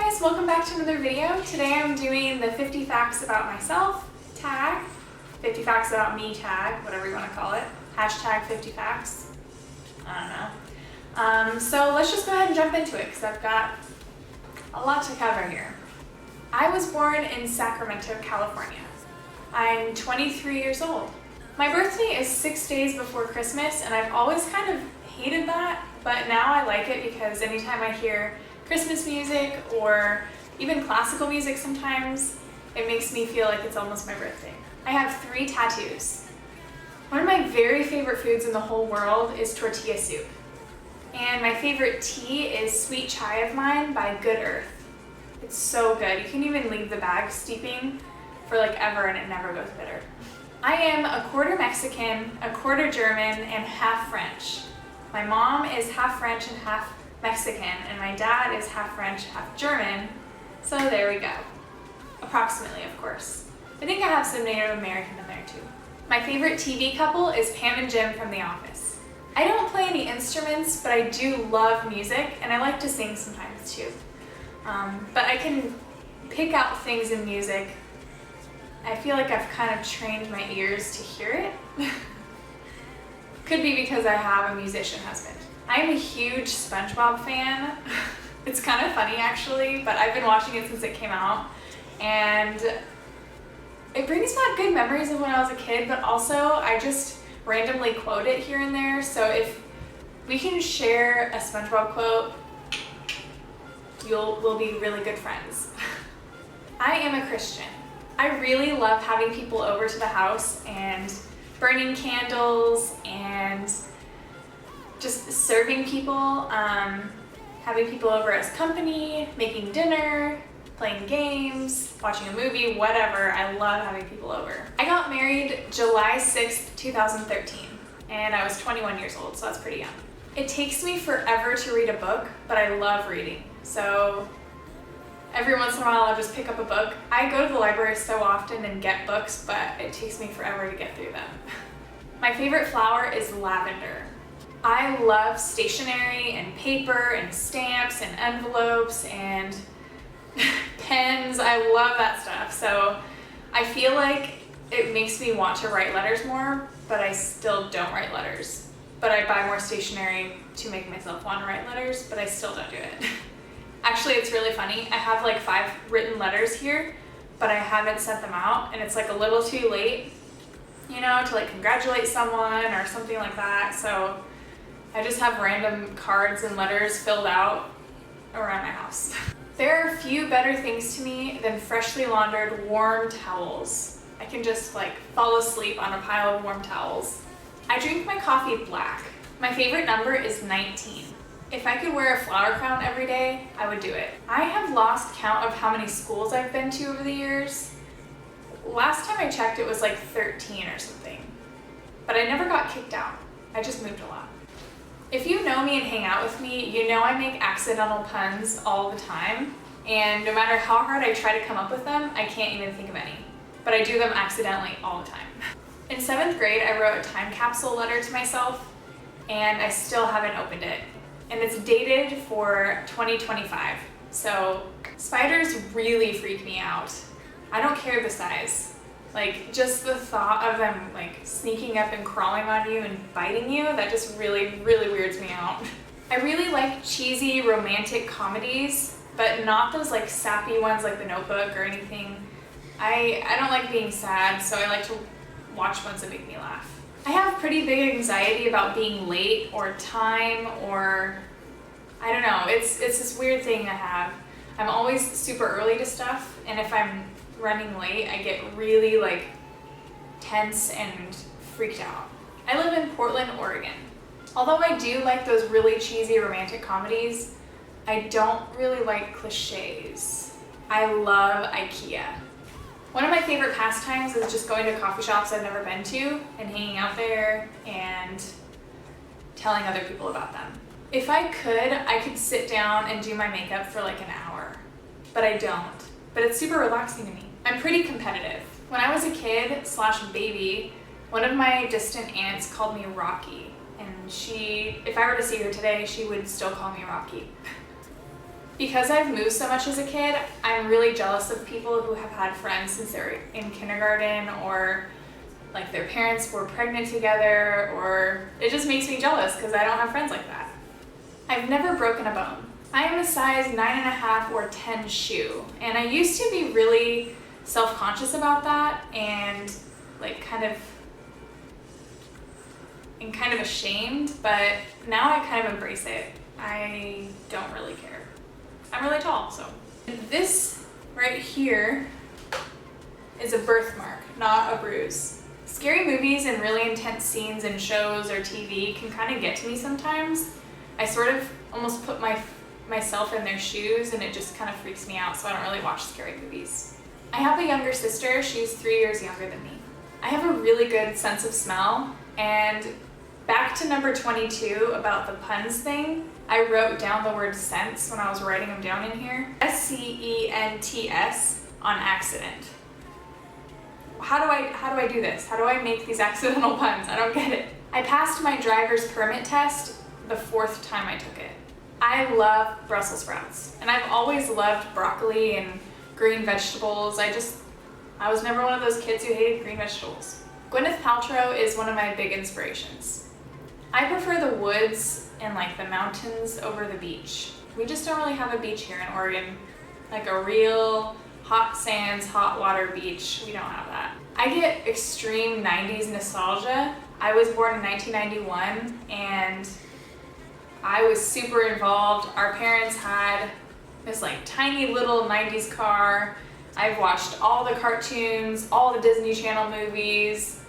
guys, welcome back to another video. Today I'm doing the 50 facts about myself tag, 50 facts about me tag, whatever you want to call it, hashtag 50 facts, I don't know. So let's just go ahead and jump into it because I've got a lot to cover here. I was born in Sacramento, California. I'm 23 years old. My birthday is 6 days before Christmas, and I've always kind of hated that, but now I like it because anytime I hear Christmas music or even classical music sometimes, it makes me feel like it's almost my birthday. I have 3 tattoos. One of my very favorite foods in the whole world is tortilla soup. And my favorite tea is Sweet Chai of Mine by Good Earth. It's so good. You can even leave the bag steeping for like ever and it never goes bitter. I am a quarter Mexican, a quarter German, and half French. My mom is half French and half Mexican, and my dad is half French, half German, so there we go. Approximately, of course. I think I have some Native American in there too. My favorite TV couple is Pam and Jim from The Office. I don't play any instruments, but I do love music, and I like to sing sometimes too. But I can pick out things in music. I feel like I've kind of trained my ears to hear it. Could be because I have a musician husband. I'm a huge SpongeBob fan. It's kind of funny actually, but I've been watching it since it came out, and it brings back good memories of when I was a kid, but also I just randomly quote it here and there, so if we can share a SpongeBob quote, we'll be really good friends. I am a Christian. I really love having people over to the house and burning candles and just serving people, having people over as company, making dinner, playing games, watching a movie, whatever. I love having people over. I got married July 6th, 2013, and I was 21 years old, so that's pretty young. It takes me forever to read a book, but I love reading. So every once in a while I'll just pick up a book. I go to the library so often and get books, but it takes me forever to get through them. My favorite flower is lavender. I love stationery and paper and stamps and envelopes and pens. I love that stuff. So I feel like it makes me want to write letters more, but I still don't write letters. But I buy more stationery to make myself want to write letters, but I still don't do it. Actually, it's really funny. I have like 5 written letters here, but I haven't sent them out, and it's like a little too late, you know, to like congratulate someone or something like that. So I just have random cards and letters filled out around my house. There are few better things to me than freshly laundered warm towels. I can just like fall asleep on a pile of warm towels. I drink my coffee black. My favorite number is 19. If I could wear a flower crown every day, I would do it. I have lost count of how many schools I've been to over the years. Last time I checked, it was like 13 or something. But I never got kicked out. I just moved a lot. If you know me and hang out with me, you know I make accidental puns all the time. And no matter how hard I try to come up with them, I can't even think of any. But I do them accidentally all the time. In 7th grade, I wrote a time capsule letter to myself, and I still haven't opened it. And it's dated for 2025. So spiders really freak me out. I don't care the size. Like just the thought of them like sneaking up and crawling on you and biting you, that just really, really weirds me out. I really like cheesy romantic comedies, but not those like sappy ones like The Notebook or anything. I don't like being sad, so I like to watch ones that make me laugh. I have pretty big anxiety about being late or time, or I don't know, it's this weird thing I have. I'm always super early to stuff, and if I'm running late, I get really like tense and freaked out. I live in Portland, Oregon. Although I do like those really cheesy romantic comedies, I don't really like cliches. I love IKEA. One of my favorite pastimes is just going to coffee shops I've never been to and hanging out there and telling other people about them. If I could sit down and do my makeup for like an hour, but I don't. But it's super relaxing to me. I'm pretty competitive. When I was a kid / baby, one of my distant aunts called me Rocky, and if I were to see her today, she would still call me Rocky. Because I've moved so much as a kid, I'm really jealous of people who have had friends since they were in kindergarten, or like their parents were pregnant together, or it just makes me jealous because I don't have friends like that. I've never broken a bone. I am a size 9.5 or 10 shoe, and I used to be really self-conscious about that and like kind of ashamed, but now I kind of embrace it. I don't really care. I'm really tall, so. This right here is a birthmark, not a bruise. Scary movies and really intense scenes in shows or TV can kind of get to me sometimes. I sort of almost put myself in their shoes, and it just kind of freaks me out, so I don't really watch scary movies. I have a younger sister. She's 3 years younger than me. I have a really good sense of smell, and back to number 22 about the puns thing, I wrote down the word scents when I was writing them down in here. SCENTS on accident. How do I do this? How do I make these accidental puns? I don't get it. I passed my driver's permit test the 4th time I took it. I love Brussels sprouts, and I've always loved broccoli and green vegetables. I was never one of those kids who hated green vegetables. Gwyneth Paltrow is one of my big inspirations. I prefer the woods and like the mountains over the beach. We just don't really have a beach here in Oregon, like a real hot sands, hot water beach. We don't have that. I get extreme 90s nostalgia. I was born in 1991, and I was super involved. Our parents had this like tiny little 90s car. I've watched all the cartoons, all the Disney Channel movies.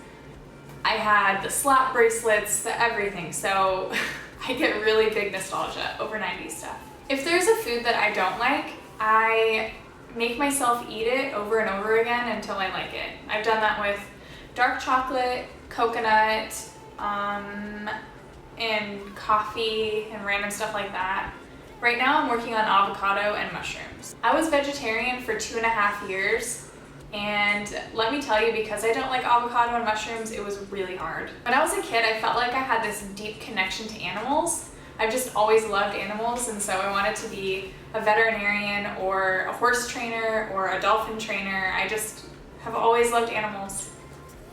I had the slap bracelets, the everything. So I get really big nostalgia over 90s stuff. If there's a food that I don't like, I make myself eat it over and over again until I like it. I've done that with dark chocolate, coconut, and coffee and random stuff like that. Right now I'm working on avocado and mushrooms. I was vegetarian for 2.5 years, and let me tell you, because I don't like avocado and mushrooms, it was really hard. When I was a kid, I felt like I had this deep connection to animals. I've just always loved animals, and so I wanted to be a veterinarian or a horse trainer or a dolphin trainer. I just have always loved animals.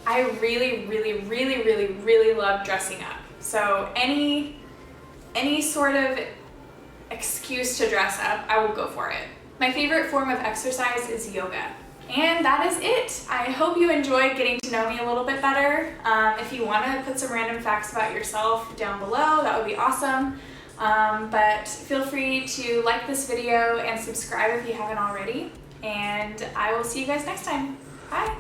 I really, really, really, really, really love dressing up. So any sort of excuse to dress up, I will go for it. My favorite form of exercise is yoga. And that is it. I hope you enjoyed getting to know me a little bit better. If you want to put some random facts about yourself down below, that would be awesome. But feel free to like this video and subscribe if you haven't already. And I will see you guys next time. Bye.